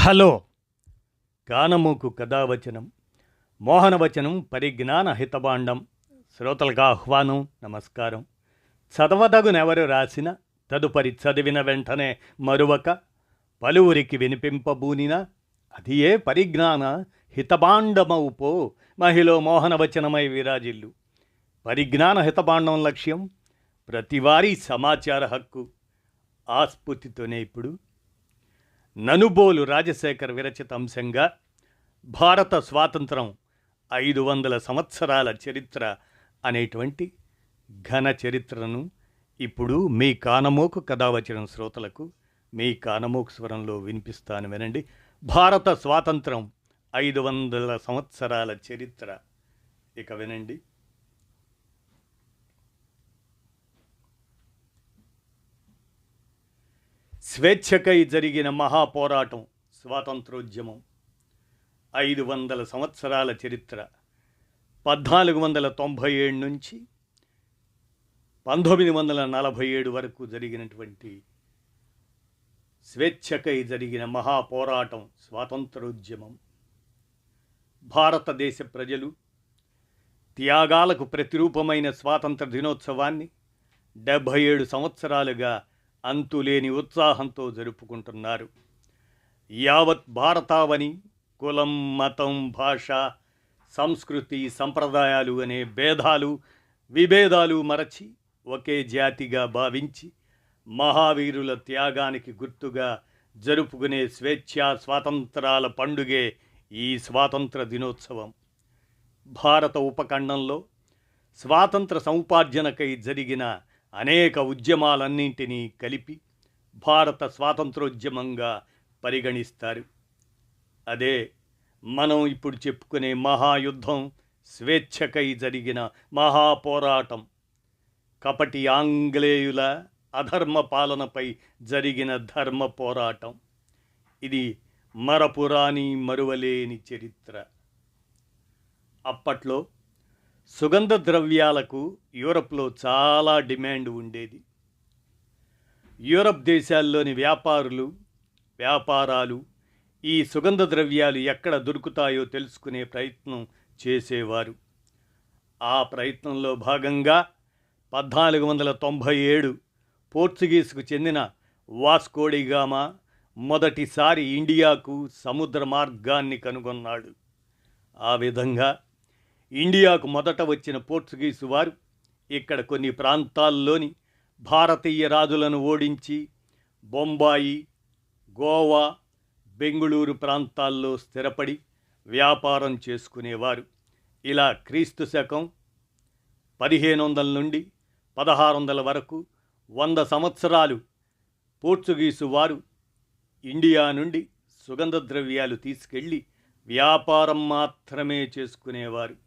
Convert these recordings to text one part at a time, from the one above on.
Hello కానమూకు కథావచనం మోహనవచనం పరిజ్ఞాన హితబాండం శ్రోతలకు ఆహ్వానం నమస్కారం. చదవదగునెవరు రాసిన తదుపరి చదివిన వెంటనే మరువక పలువురికి వినిపింపబూనిన అది ఏ పరిజ్ఞాన హితబాండమవుపో మహిళ మోహనవచనమై విరాజిల్లు. పరిజ్ఞాన హితబాండం లక్ష్యం ప్రతివారీ సమాచార హక్కు. ఆస్ఫూర్తితోనే ఇప్పుడు ననుబోలు రాజశేఖర్ విరచిత అంశంగా భారత స్వాతంత్రం 500 సంవత్సరాల చరిత్ర అనేటువంటి ఘన చరిత్రను ఇప్పుడు మీ కానమోకు కథావచనం శ్రోతలకు మీ కానమోకు స్వరంలో వినిపిస్తాను, వినండి. భారత స్వాతంత్రం 500 సంవత్సరాల చరిత్ర. ఇక వినండి. స్వేచ్ఛకై జరిగిన మహాపోరాటం స్వాతంత్రోద్యమం. 500 సంవత్సరాల చరిత్ర. 1497 నుంచి 1947 వరకు జరిగినటువంటి స్వేచ్ఛకై జరిగిన మహాపోరాటం స్వాతంత్రోద్యమం. భారతదేశ ప్రజలు త్యాగాలకు ప్రతిరూపమైన స్వాతంత్ర దినోత్సవాన్ని 77 సంవత్సరాలుగా అంతులేని ఉత్సాహంతో జరుపుకుంటున్నారు. యావత్ భారతావని కులం, మతం, భాష, సంస్కృతి, సంప్రదాయాలు అనే భేదాలు విభేదాలు మరచి ఒకే జాతిగా భావించి మహావీరుల త్యాగానికి గుర్తుగా జరుపుకునే స్వేచ్ఛా స్వాతంత్రాల పండుగే ఈ స్వాతంత్ర దినోత్సవం. భారత ఉపఖండంలో స్వాతంత్ర సముపార్జనకై జరిగిన అనేక ఉద్యమాలన్నింటినీ కలిపి భారత స్వాతంత్రోద్యమంగా పరిగణిస్తారు. అదే మనం ఇప్పుడు చెప్పుకునే మహాయుద్ధం, స్వేచ్ఛకై జరిగిన మహాపోరాటం, కపటి ఆంగ్లేయుల అధర్మ పాలనపై జరిగిన ధర్మ పోరాటం. ఇది మరపురాని మరువలేని చరిత్ర. అప్పట్లో సుగంధ ద్రవ్యాలకు యూరప్లో చాలా డిమాండ్ ఉండేది. యూరప్ దేశాల్లోని వ్యాపారాలు ఈ సుగంధ ద్రవ్యాలు ఎక్కడ దొరుకుతాయో తెలుసుకునే ప్రయత్నం చేసేవారు. ఆ ప్రయత్నంలో భాగంగా 1497 పోర్చుగీస్కు చెందిన వాస్కో డి గామా మొదటిసారి ఇండియాకు సముద్ర మార్గాన్ని కనుగొన్నాడు. ఆ విధంగా ఇండియాకు మొదట వచ్చిన పోర్చుగీసు వారు ఇక్కడ కొన్ని ప్రాంతాల్లోని భారతీయ రాజులను ఓడించి బొంబాయి, గోవా, బెంగుళూరు ప్రాంతాల్లో స్థిరపడి వ్యాపారం చేసుకునేవారు. ఇలా క్రీస్తు శకం 1500 నుండి 1600 వరకు 100 సంవత్సరాలు పోర్చుగీసు వారు ఇండియా నుండి సుగంధ ద్రవ్యాలు తీసుకెళ్ళి వ్యాపారం మాత్రమే చేసుకునేవారు.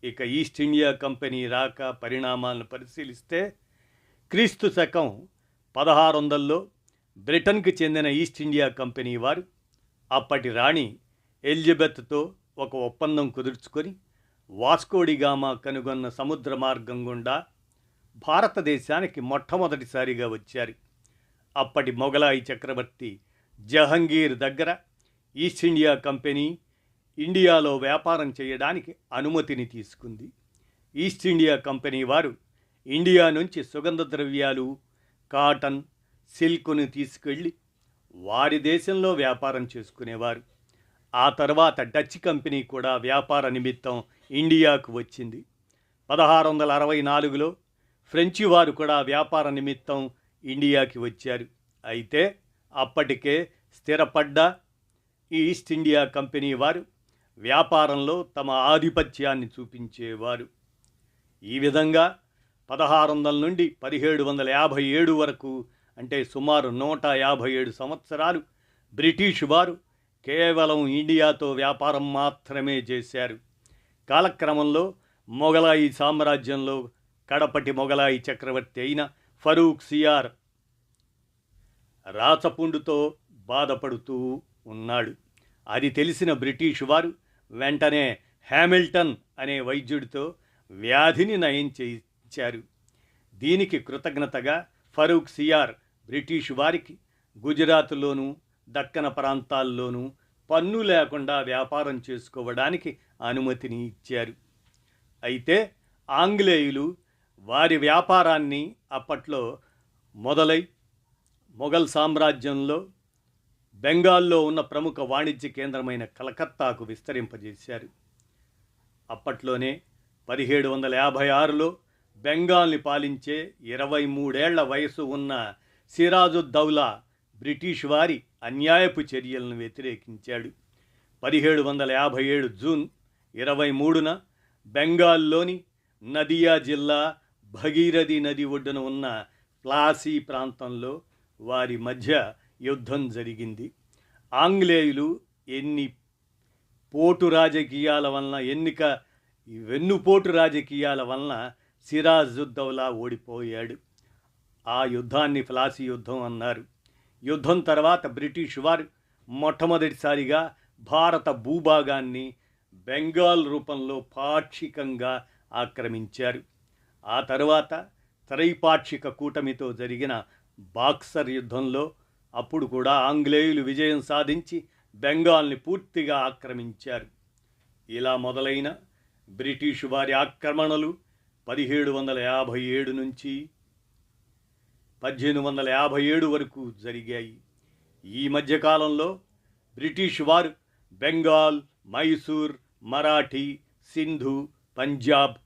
ఇక ఈస్ట్ ఇండియా కంపెనీ రాక పరిణామాలను పరిశీలిస్తే క్రీస్తు శకం 1600లో బ్రిటన్కి చెందిన ఈస్ట్ ఇండియా కంపెనీ వారు అప్పటి రాణి ఎలిజబెత్తో ఒక ఒప్పందం కుదుర్చుకొని వాస్కో డి గామా కనుగొన్న సముద్ర మార్గం గుండా భారతదేశానికి మొట్టమొదటిసారిగా వచ్చారు. అప్పటి మొఘలాయి చక్రవర్తి జహంగీర్ దగ్గర ఈస్ట్ ఇండియా కంపెనీ ఇండియాలో వ్యాపారం చేయడానికి అనుమతిని తీసుకుంది. ఈస్ట్ ఇండియా కంపెనీ వారు ఇండియా నుంచి సుగంధ ద్రవ్యాలు, కాటన్, సిల్క్ను తీసుకెళ్ళి వారి దేశంలో వ్యాపారం చేసుకునేవారు. ఆ తర్వాత డచ్ కంపెనీ కూడా వ్యాపార నిమిత్తం ఇండియాకు వచ్చింది. 1664లో ఫ్రెంచి వారు కూడా వ్యాపార నిమిత్తం ఇండియాకి వచ్చారు. అయితే అప్పటికే స్థిరపడ్డ ఈ ఈస్ట్ ఇండియా కంపెనీ వారు వ్యాపారంలో తమ ఆధిపత్యాన్ని చూపించేవారు. ఈ విధంగా 1600 నుండి 1757 వరకు, అంటే సుమారు 157 సంవత్సరాలు బ్రిటిష్ వారు కేవలం ఇండియాతో వ్యాపారం మాత్రమే చేశారు. కాలక్రమంలో మొఘలాయి సామ్రాజ్యంలో కడపటి మొఘలాయి చక్రవర్తి అయిన ఫరూక్ సియార్ రాచపుండుతో బాధపడుతూ ఉన్నాడు. అది తెలిసిన బ్రిటిష్ వారు వెంటనే హ్యామిల్టన్ అనే వైద్యుడితో వ్యాధిని నయం చేయించారు. దీనికి కృతజ్ఞతగా ఫరూక్ సియార్ బ్రిటిష్ వారికి గుజరాత్లోనూ దక్కన ప్రాంతాల్లోనూ పన్ను లేకుండా వ్యాపారం చేసుకోవడానికి అనుమతిని ఇచ్చారు. అయితే ఆంగ్లేయులు వారి వ్యాపారాన్ని అప్పట్లో మొదలై మొఘల్ సామ్రాజ్యంలో బెంగాల్లో ఉన్న ప్రముఖ వాణిజ్య కేంద్రమైన కలకత్తాకు విస్తరింపజేశారు. అప్పట్లోనే 1756లో బెంగాల్ని పాలించే 23 వయసు ఉన్న సిరాజుద్దౌలా బ్రిటిష్ వారి అన్యాయపు చర్యలను వ్యతిరేకించాడు. 1757 జూన్ 23న బెంగాల్లోని నదియా జిల్లా భగీరథి నది ఒడ్డున ఉన్న ప్లాసీ ప్రాంతంలో వారి మధ్య యుద్ధం జరిగింది. ఆంగ్లేయులు వెన్నుపోటు రాజకీయాల వలన సిరాజుద్దౌలా ఓడిపోయాడు. ఆ యుద్ధాన్ని ప్లాసీ యుద్ధం అన్నారు. యుద్ధం తర్వాత బ్రిటిష్ వారు మొట్టమొదటిసారిగా భారత భూభాగాన్ని బెంగాల్ రూపంలో పాక్షికంగా ఆక్రమించారు. ఆ తర్వాత త్రైపాక్షిక కూటమితో జరిగిన బాక్సర్ యుద్ధంలో అప్పుడు కూడా ఆంగ్లేయులు విజయం సాధించి బెంగాల్ని పూర్తిగా ఆక్రమించారు. ఇలా మొదలైన బ్రిటిషు వారి ఆక్రమణలు 1757 నుంచి 1857 వరకు జరిగాయి. ఈ మధ్యకాలంలో బ్రిటిష్ వారు బెంగాల్, మైసూర్, మరాఠీ, సింధు, పంజాబ్,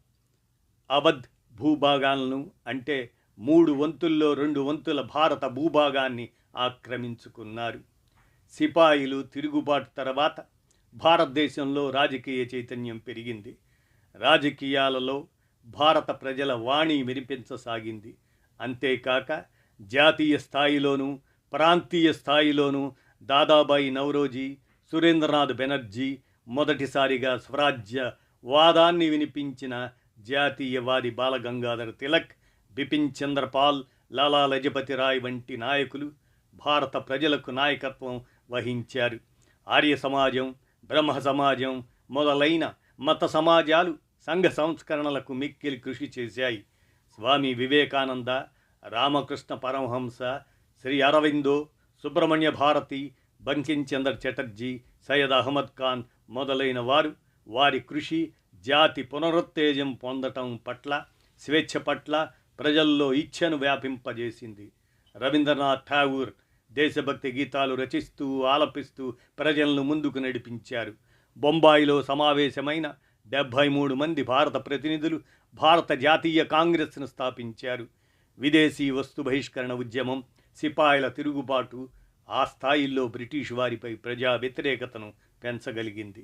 అవధ్ భూభాగాలను అంటే 3 వంతుల్లో 2 వంతుల భారత భూభాగాన్ని ఆక్రమించుకున్నారు. సిపాయిలు తిరుగుబాటు తర్వాత భారతదేశంలో రాజకీయ చైతన్యం పెరిగింది. రాజకీయాలలో భారత ప్రజల వాణి వినిపించసాగింది. అంతేకాక జాతీయ స్థాయిలోనూ ప్రాంతీయ స్థాయిలోనూ దాదాబాయి నౌరోజీ, సురేంద్రనాథ్ బెనర్జీ మొదటిసారిగా స్వరాజ్య వాదాన్ని వినిపించిన జాతీయవాది బాలగంగాధర్ తిలక్, బిపిన్ చంద్రపాల్, లాలా లజపతి రాయ్ వంటి నాయకులు భారత ప్రజలకు నాయకత్వం వహించారు. ఆర్య సమాజం, బ్రహ్మ సమాజం మొదలైన మత సమాజాలు సంఘ సంస్కరణలకు మిక్కిలి కృషి చేశాయి. స్వామి వివేకానంద, రామకృష్ణ పరమహంస, శ్రీ అరవిందో, సుబ్రహ్మణ్య భారతి, బంకించంద్ర చటర్జీ, సయ్యద్ అహ్మద్ ఖాన్ మొదలైన వారు వారి కృషి జాతి పునరుత్తేజం పొందటం పట్ల, స్వేచ్ఛ పట్ల ప్రజల్లో ఇచ్ఛను వ్యాపింపజేసింది. రవీంద్రనాథ్ ఠాగూర్ దేశభక్తి గీతాలు రచిస్తూ ఆలపిస్తూ ప్రజలను ముందుకు నడిపించారు. బొంబాయిలో సమావేశమైన 73 మంది భారత ప్రతినిధులు భారత జాతీయ కాంగ్రెస్ను స్థాపించారు. విదేశీ వస్తు బహిష్కరణ ఉద్యమం, సిపాయిల తిరుగుబాటు ఆ స్థాయిల్లో బ్రిటిష్ వారిపై ప్రజా వ్యతిరేకతను పెంచగలిగింది.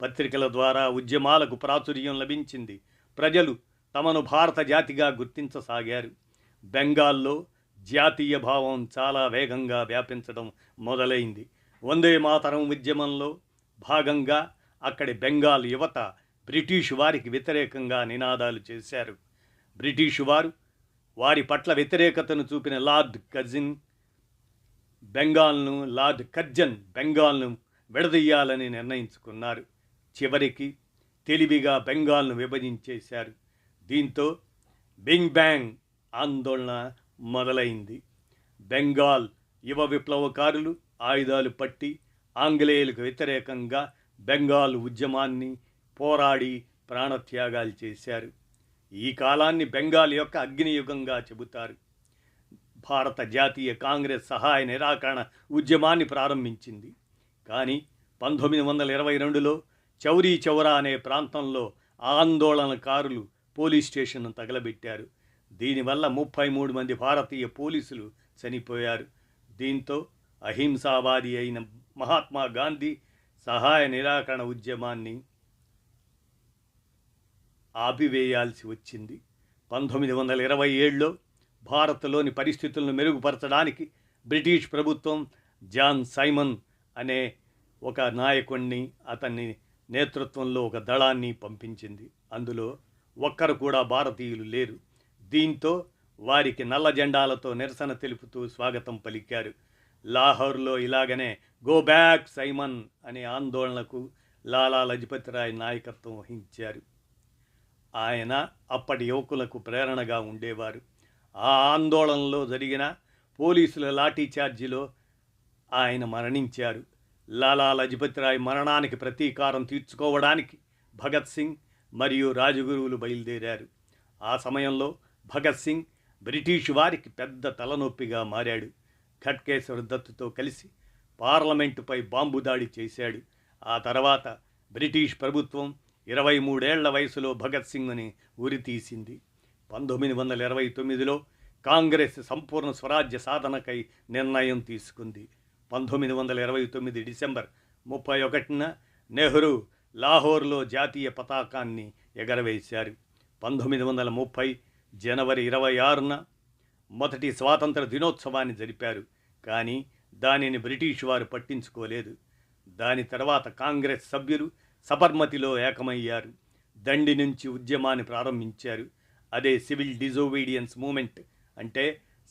పత్రికల ద్వారా ఉద్యమాలకు ప్రాచుర్యం లభించింది. ప్రజలు తమను భారత జాతిగా గుర్తించసాగారు. బెంగాల్లో జాతీయ భావం చాలా వేగంగా వ్యాపించడం మొదలైంది. వందే మాతరం ఉద్యమంలో భాగంగా అక్కడి బెంగాల్ యువత బ్రిటిషు వారికి వ్యతిరేకంగా నినాదాలు చేశారు. బ్రిటిషు వారు వారి పట్ల వ్యతిరేకతను చూపిన లార్డ్ కర్జన్ బెంగాల్ను విడదీయాలని నిర్ణయించుకున్నారు. చివరికి తెలివిగా బెంగాల్ను విభజించేశారు. దీంతో బింగ్ బ్యాంగ్ ఆందోళన మొదలైంది. బెంగాల్ యువ విప్లవకారులు ఆయుధాలు పట్టి ఆంగ్లేయులకు వ్యతిరేకంగా బెంగాల్ ఉద్యమాన్ని పోరాడి ప్రాణత్యాగాలు చేశారు. ఈ కాలాన్ని బెంగాల్ యొక్క అగ్నియుగంగా చెబుతారు. భారత జాతీయ కాంగ్రెస్ సహాయ నిరాకరణ ఉద్యమాన్ని ప్రారంభించింది. కానీ 1922లో చౌరీ చౌరా అనే ప్రాంతంలో ఆందోళనకారులు పోలీస్ స్టేషన్ను తగలబెట్టారు. దీనివల్ల 33 మంది భారతీయ పోలీసులు చనిపోయారు. దీంతో అహింసావాది అయిన మహాత్మా గాంధీ సహాయ నిరాకరణ ఉద్యమాన్ని ఆపివేయాల్సి వచ్చింది. 1927లో భారత్లోని పరిస్థితులను మెరుగుపరచడానికి బ్రిటిష్ ప్రభుత్వం జాన్ సైమన్ అనే ఒక నాయకుడిని, అతన్ని నేతృత్వంలో ఒక దళాన్ని పంపించింది. అందులో ఒక్కరు కూడా భారతీయులు లేరు. దీంతో వారికి నల్ల జెండాలతో నిరసన తెలుపుతూ స్వాగతం పలికారు. లాహోర్లో ఇలాగనే గో బ్యాక్ సైమన్ అనే ఆందోళనకు లాలా లజపతి రాయ్ నాయకత్వం వహించారు. ఆయన అప్పటి యువకులకు ప్రేరణగా ఉండేవారు. ఆ ఆందోళనలో జరిగిన పోలీసుల లాఠీ చార్జీలో ఆయన మరణించారు. లాలా లజపతి రాయ్ మరణానికి ప్రతీకారం తీర్చుకోవడానికి భగత్ సింగ్ మరియు రాజగురువులు బయలుదేరారు. ఆ సమయంలో భగత్ సింగ్ బ్రిటిష్ వారికి పెద్ద తలనొప్పిగా మారాడు. ఖట్కేశ్వర్ దత్తుతో కలిసి పార్లమెంటుపై బాంబు దాడి చేశాడు. ఆ తర్వాత బ్రిటిష్ ప్రభుత్వం 23 ఏళ్ల వయసులో భగత్ సింగ్ని ఉరితీసింది. 1929లో కాంగ్రెస్ సంపూర్ణ స్వరాజ్య సాధనకై నిర్ణయం తీసుకుంది. 1929 డిసెంబర్ 31న నెహ్రూ లాహోర్లో జాతీయ పతాకాన్ని ఎగరవేశారు. 1930 జనవరి 26న మొదటి స్వాతంత్ర దినోత్సవాన్ని జరిపారు. కానీ దానిని బ్రిటిష్ వారు పట్టించుకోలేదు. దాని తర్వాత కాంగ్రెస్ సభ్యులు సబర్మతిలో ఏకమయ్యారు. దండి నుంచి ఉద్యమాన్ని ప్రారంభించారు. అదే సివిల్ డిజోబీడియన్స్ మూమెంట్, అంటే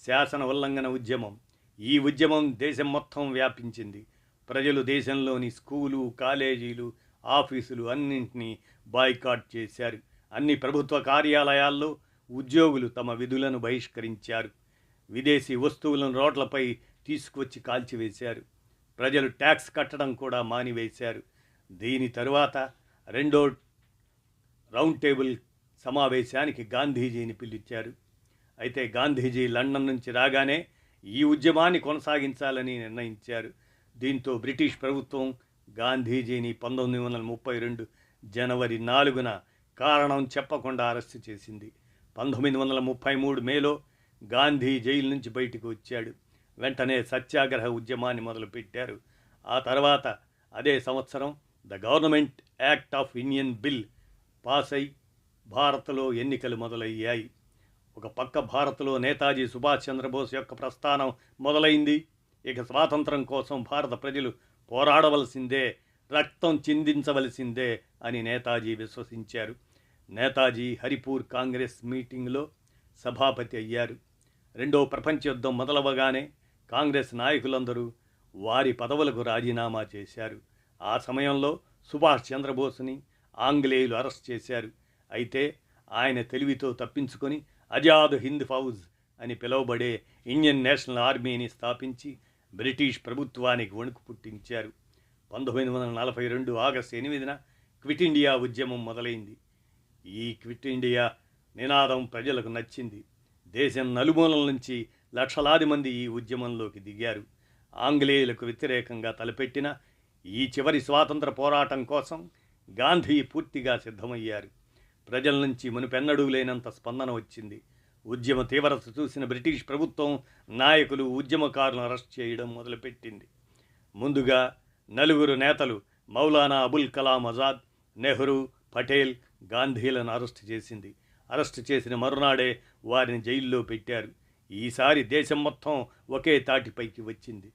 శాసన ఉల్లంఘన ఉద్యమం. ఈ ఉద్యమం దేశం మొత్తం వ్యాపించింది. ప్రజలు దేశంలోని స్కూలు, కాలేజీలు, ఆఫీసులు అన్నింటినీ బాయ్కాట్ చేశారు. అన్ని ప్రభుత్వ కార్యాలయాల్లో ఉద్యోగులు తమ విధులను బహిష్కరించారు. విదేశీ వస్తువులను రోడ్లపై తీసుకొచ్చి కాల్చివేశారు. ప్రజలు ట్యాక్స్ కట్టడం కూడా మానివేశారు. దీని తరువాత రెండో రౌండ్ టేబుల్ సమావేశానికి గాంధీజీని పిలిచారు. అయితే గాంధీజీ లండన్ నుంచి రాగానే ఈ ఉద్యమాన్ని కొనసాగించాలని నిర్ణయించారు. దీంతో బ్రిటిష్ ప్రభుత్వం గాంధీజీని 1932 జనవరి 4న కారణం చెప్పకుండా అరెస్టు చేసింది. 1933 మేలో గాంధీ జైలు నుంచి బయటకు వచ్చాడు. వెంటనే సత్యాగ్రహ ఉద్యమాన్ని మొదలుపెట్టారు. ఆ తర్వాత అదే సంవత్సరం the government act of Indian bill pass అయి భారత్లో ఎన్నికలు మొదలయ్యాయి. ఒక పక్క భారత్లో నేతాజీ సుభాష్ చంద్రబోస్ యొక్క ప్రస్థానం మొదలైంది. ఇక స్వాతంత్రం కోసం భారత ప్రజలు పోరాడవలసిందే, రక్తం చిందించవలసిందే అని నేతాజీ విశ్వసించారు. నేతాజీ హరిపూర్ కాంగ్రెస్ మీటింగ్లో సభాపతి అయ్యారు. రెండో ప్రపంచ యుద్ధం మొదలవగానే కాంగ్రెస్ నాయకులందరూ వారి పదవులకు రాజీనామా చేశారు. ఆ సమయంలో సుభాష్ చంద్రబోస్ని ఆంగ్లేయులు అరెస్ట్ చేశారు. అయితే ఆయన తెలివితో తప్పించుకొని ఆజాద్ హింద్ ఫౌజ్ అని పిలువబడే ఇండియన్ నేషనల్ ఆర్మీని స్థాపించి బ్రిటిష్ ప్రభుత్వానికి వణుకు పుట్టించారు. 1942 ఆగస్టు 8న క్విట్ ఇండియా ఉద్యమం మొదలైంది. ఈ క్విట్ ఇండియా నినాదం ప్రజలకు నచ్చింది. దేశం నలుమూలల నుంచి లక్షలాది మంది ఈ ఉద్యమంలోకి దిగారు. ఆంగ్లేయులకు వ్యతిరేకంగా తలపెట్టిన ఈ చివరి స్వాతంత్ర పోరాటం కోసం గాంధీ పూర్తిగా సిద్ధమయ్యారు. ప్రజల నుంచి మునుపెన్నడూ లేనంత స్పందన వచ్చింది. ఉద్యమ తీవ్రత చూసిన బ్రిటిష్ ప్రభుత్వం నాయకులు ఉద్యమకారులను అరెస్ట్ చేయడం మొదలుపెట్టింది. ముందుగా 4 నేతలు మౌలానా అబుల్ కలాం ఆజాద్, నెహ్రూ, పటేల్, గాంధీలను అరెస్టు చేసింది. అరెస్టు చేసిన మరునాడే వారిని జైల్లో పెట్టారు. ఈసారి దేశం మొత్తం ఒకే తాటిపైకి వచ్చింది.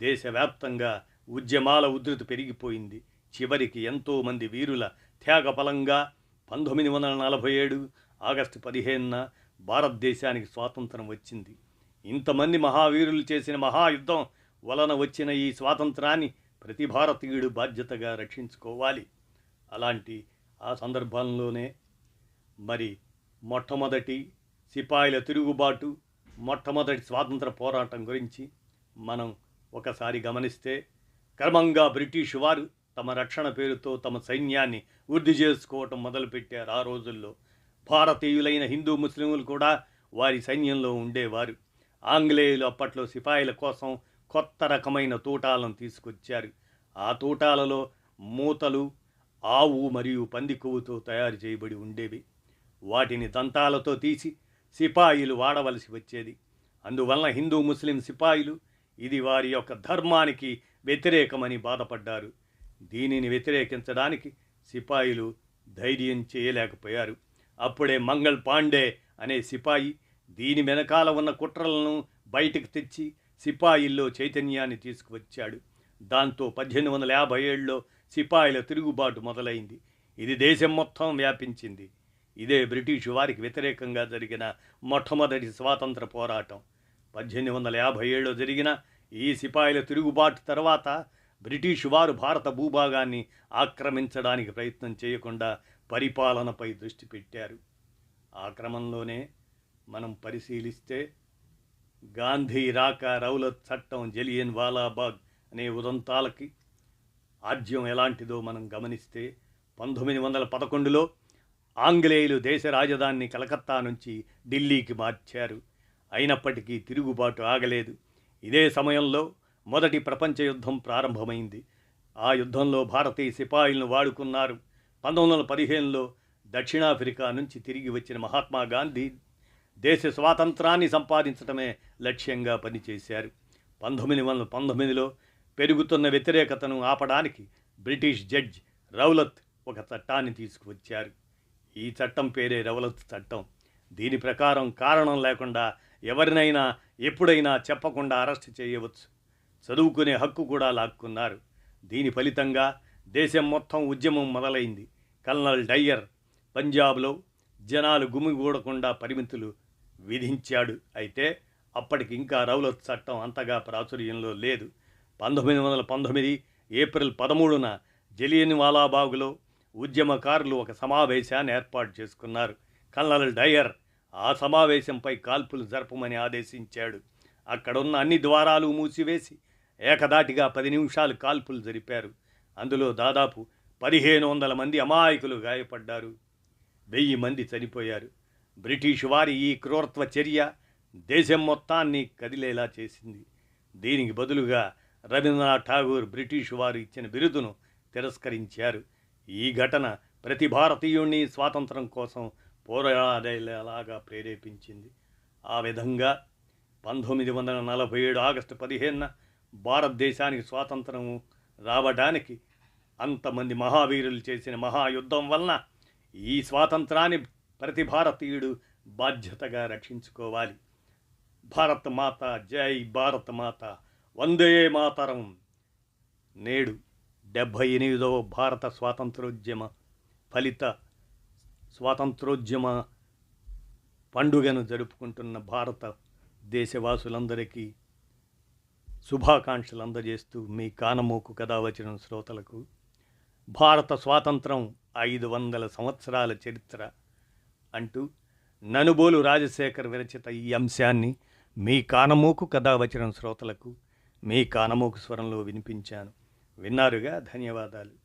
దేశవ్యాప్తంగా ఉద్యమాల ఉధృతి పెరిగిపోయింది. చివరికి ఎంతోమంది వీరుల త్యాగఫలంగా 1947 ఆగస్టు 15న భారతదేశానికి స్వాతంత్రం వచ్చింది. ఇంతమంది మహావీరులు చేసిన మహాయుద్ధం వలన వచ్చిన ఈ స్వాతంత్రాన్ని ప్రతి భారతీయుడు బాధ్యతగా రక్షించుకోవాలి. అలాంటి ఆ సందర్భంలోనే మరి మొట్టమొదటి సిపాయిల తిరుగుబాటు, మొట్టమొదటి స్వాతంత్ర పోరాటం గురించి మనం ఒకసారి గమనిస్తే, క్రమంగా బ్రిటిష్ వారు తమ రక్షణ పేరుతో తమ సైన్యాన్ని వృద్ధి చేసుకోవటం మొదలుపెట్టారు. ఆ రోజుల్లో భారతీయులైన హిందూ ముస్లింలు కూడా వారి సైన్యంలో ఉండేవారు. ఆంగ్లేయులు అప్పట్లో సిపాయిల కోసం కొత్త రకమైన తూటాలను తీసుకొచ్చారు. ఆ తూటాలలో మూతలు ఆవు మరియు పంది కొవ్వుతో తయారు చేయబడి ఉండేవి. వాటిని దంతాలతో తీసి సిపాయిలు వాడవలసి వచ్చేది. అందువలన హిందూ ముస్లిం సిపాయిలు ఇది వారి యొక్క ధర్మానికి వ్యతిరేకమని బాధపడ్డారు. దీనిని వ్యతిరేకించడానికి సిపాయిలు ధైర్యం చేయలేకపోయారు. అప్పుడే మంగళ్ పాండే అనే సిపాయి దీని వెనకాల ఉన్న కుట్రలను బయటకు తెచ్చి సిపాయిల్లో చైతన్యాన్ని తీసుకువచ్చాడు. దాంతో 1857లో సిపాయిల తిరుగుబాటు మొదలైంది. ఇది దేశం మొత్తం వ్యాపించింది. ఇదే బ్రిటిషు వారికి వ్యతిరేకంగా జరిగిన మొట్టమొదటి స్వాతంత్ర పోరాటం. 1857లో జరిగిన ఈ సిపాయిల తిరుగుబాటు తర్వాత బ్రిటిషు వారు భారత భూభాగాన్ని ఆక్రమించడానికి ప్రయత్నం చేయకుండా పరిపాలనపై దృష్టి పెట్టారు. ఆ క్రమంలోనే మనం పరిశీలిస్తే గాంధీ రాక, రౌలత్ చట్టం, జలియన్ వాలాబాగ్ అనే ఉదంతాలకి ఆద్యం ఎలాంటిదో మనం గమనిస్తే 1911లో ఆంగ్లేయులు దేశ రాజధానిని కలకత్తా నుంచి ఢిల్లీకి మార్చారు. అయినప్పటికీ తిరుగుబాటు ఆగలేదు. ఇదే సమయంలో మొదటి ప్రపంచ యుద్ధం ప్రారంభమైంది. ఆ యుద్ధంలో భారతీయ సిపాయిలను వాడుకున్నారు. 1915లో దక్షిణాఫ్రికా నుంచి తిరిగి వచ్చిన మహాత్మా గాంధీ దేశ స్వాతంత్రాన్ని సంపాదించడమే లక్ష్యంగా పనిచేశారు. 1919లో పెరుగుతున్న వ్యతిరేకతను ఆపడానికి బ్రిటిష్ జడ్జ్ రౌలత్ ఒక చట్టాన్ని తీసుకువచ్చారు. ఈ చట్టం పేరే రౌలత్ చట్టం. దీని ప్రకారం కారణం లేకుండా ఎవరినైనా ఎప్పుడైనా చెప్పకుండా అరెస్ట్ చేయవచ్చు. చదువుకునే హక్కు కూడా లాక్కున్నారు. దీని ఫలితంగా దేశం మొత్తం ఉద్యమం మొదలైంది. కల్నల్ డయ్యర్ పంజాబ్లో జనాలు గుమిగూడకుండా పరిమితులు విధించాడు. అయితే అప్పటికి ఇంకా రౌలత్ చట్టం అంతగా ప్రాచుర్యంలో లేదు. 1919 ఏప్రిల్ 13న జలియన్వాలాబాగులో ఉద్యమకారులు ఒక సమావేశాన్ని ఏర్పాటు చేసుకున్నారు. కల్నల్ డయ్యర్ ఆ సమావేశంపై కాల్పులు జరపమని ఆదేశించాడు. అక్కడున్న అన్ని ద్వారాలు మూసివేసి ఏకదాటిగా 10 నిమిషాలు కాల్పులు జరిపారు. అందులో దాదాపు 1500 మంది అమాయకులు గాయపడ్డారు. 1000 మంది చనిపోయారు. బ్రిటిష్ వారి ఈ క్రూరత్వ చర్య దేశం మొత్తాన్ని కదిలేలా చేసింది. దీనికి బదులుగా రవీంద్రనాథ్ ఠాగూర్ బ్రిటిష్ వారు ఇచ్చిన బిరుదును తిరస్కరించారు. ఈ ఘటన ప్రతి భారతీయుణ్ణి స్వాతంత్రం కోసం పోరాడేలాగా ప్రేరేపించింది. ఆ విధంగా 1947 ఆగస్టు 15న భారతదేశానికి స్వాతంత్రం రావడానికి అంతమంది మహావీరులు చేసిన మహాయుద్ధం వలన ఈ స్వాతంత్రాన్ని ప్రతి భారతీయుడు బాధ్యతగా రక్షించుకోవాలి. భారత మాత, జై భారత మాత, వందే మాతరం. నేడు 78వ భారత స్వాతంత్రోద్యమ పండుగను జరుపుకుంటున్న భారత దేశవాసులందరికీ శుభాకాంక్షలు అందజేస్తూ మీ కానమోకు కథావచనం శ్రోతలకు భారత స్వాతంత్రం 500 సంవత్సరాల చరిత్ర అంటూ ననుబోలు రాజశేఖర్ విరచిత ఈ అంశాన్ని మీ కానమోకు కథావచనం శ్రోతలకు మీ కానమోకు స్వరంలో వినిపించాను. విన్నారుగా, ధన్యవాదాలు.